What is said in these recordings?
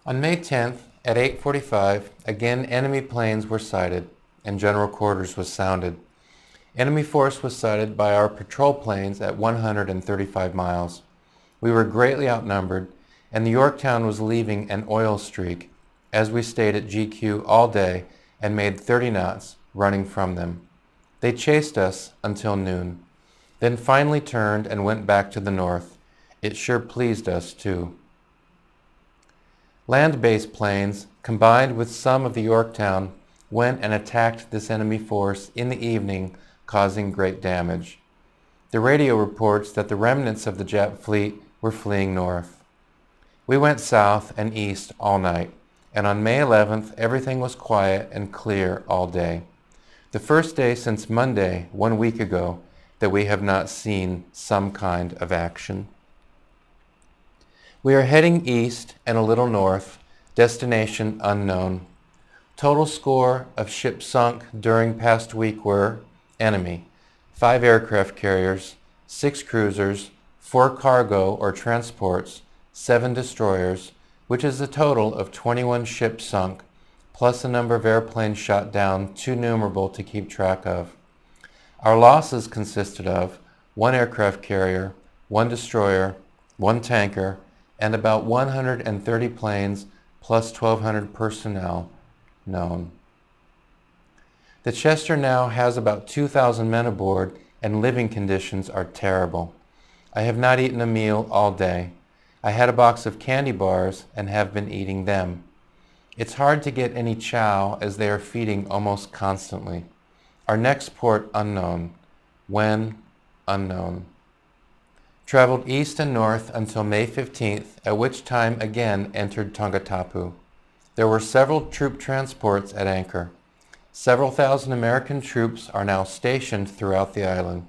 On May 10th, at 8:45, again enemy planes were sighted and general quarters was sounded. Enemy force was sighted by our patrol planes at 135 miles. We were greatly outnumbered, and the Yorktown was leaving an oil streak as we stayed at GQ all day and made 30 knots, running from them. They chased us until noon, then finally turned and went back to the north. It sure pleased us too. Land-based planes, combined with some of the Yorktown, went and attacked this enemy force in the evening, causing great damage. The radio reports that the remnants of the Jap fleet were fleeing north. We went south and east all night, and on May 11th, everything was quiet and clear all day. The first day since Monday, 1 week ago, that we have not seen some kind of action. We are heading east and a little north, destination unknown. Total score of ships sunk during past week were: enemy, 5 aircraft carriers, 6 cruisers, 4 cargo or transports, 7 destroyers, which is a total of 21 ships sunk, plus a number of airplanes shot down too numerable to keep track of. Our losses consisted of 1 aircraft carrier, 1 destroyer, 1 tanker, and about 130 planes plus 1,200 personnel known. The Chester now has about 2,000 men aboard, and living conditions are terrible. I have not eaten a meal all day. I had a box of candy bars and have been eating them. It's hard to get any chow as they are feeding almost constantly. Our next port unknown. When? Unknown. Traveled east and north until May 15th, at which time again entered Tongatapu. There were several troop transports at anchor. Several thousand American troops are now stationed throughout the island.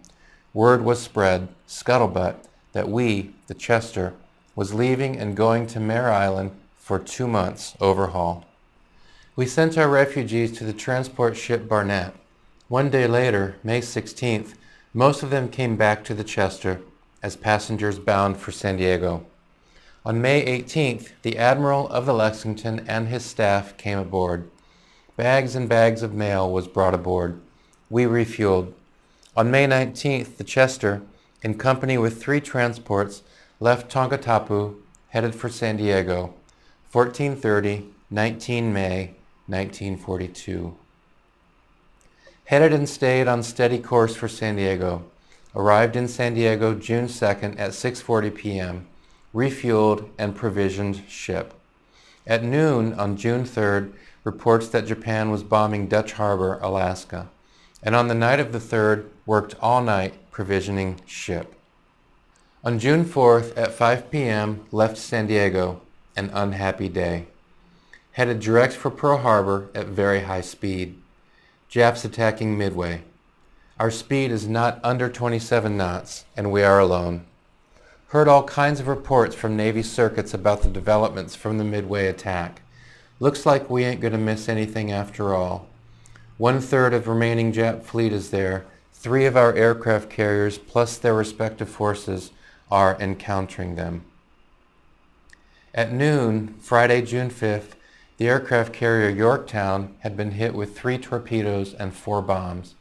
Word was spread, scuttlebutt, that we, the Chester, was leaving and going to Mare Island for 2 months overhaul. We sent our refugees to the transport ship Barnett. 1 day later, May 16th, most of them came back to the Chester as passengers bound for San Diego. On May 18th, the Admiral of the Lexington and his staff came aboard. Bags and bags of mail was brought aboard. We refueled. On May 19th, the Chester, in company with 3 transports, left Tongatapu, headed for San Diego, 1430, 19 May, 1942. Headed and stayed on steady course for San Diego. Arrived in San Diego June 2nd at 6:40 p.m., refueled and provisioned ship. At noon on June 3rd, reports that Japan was bombing Dutch Harbor, Alaska, and on the night of the 3rd, worked all night provisioning ship. On June 4th at 5 p.m., left San Diego, an unhappy day. Headed direct for Pearl Harbor at very high speed. Japs attacking Midway. Our speed is not under 27 knots, and we are alone. Heard all kinds of reports from Navy circuits about the developments from the Midway attack. Looks like we ain't going to miss anything after all. 1/3 of remaining Jap fleet is there. 3 of our aircraft carriers plus their respective forces are encountering them. At noon, Friday, June 5th, the aircraft carrier Yorktown had been hit with 3 torpedoes and 4 bombs.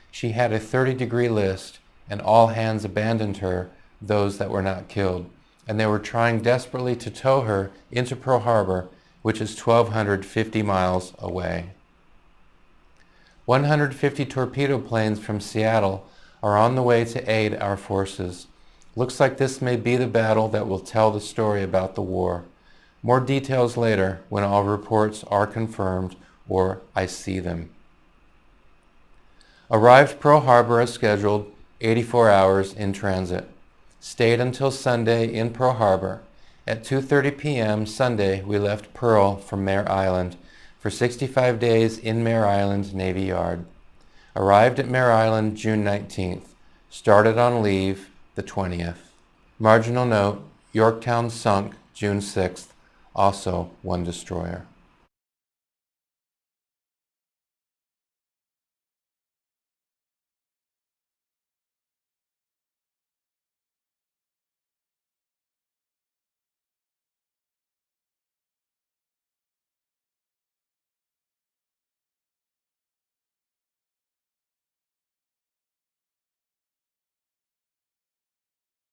She had a 30-degree list, and all hands abandoned her, those that were not killed, and they were trying desperately to tow her into Pearl Harbor, which is 1,250 miles away. 150 torpedo planes from Seattle are on the way to aid our forces. Looks like this may be the battle that will tell the story about the war. More details later when all reports are confirmed or I see them. Arrived Pearl Harbor as scheduled, 84 hours in transit. Stayed until Sunday in Pearl Harbor. At 2:30 p.m. Sunday, we left Pearl for Mare Island for 65 days in Mare Island Navy Yard. Arrived at Mare Island June 19th. Started on leave the 20th. Marginal note, Yorktown sunk June 6th, also 1 destroyer.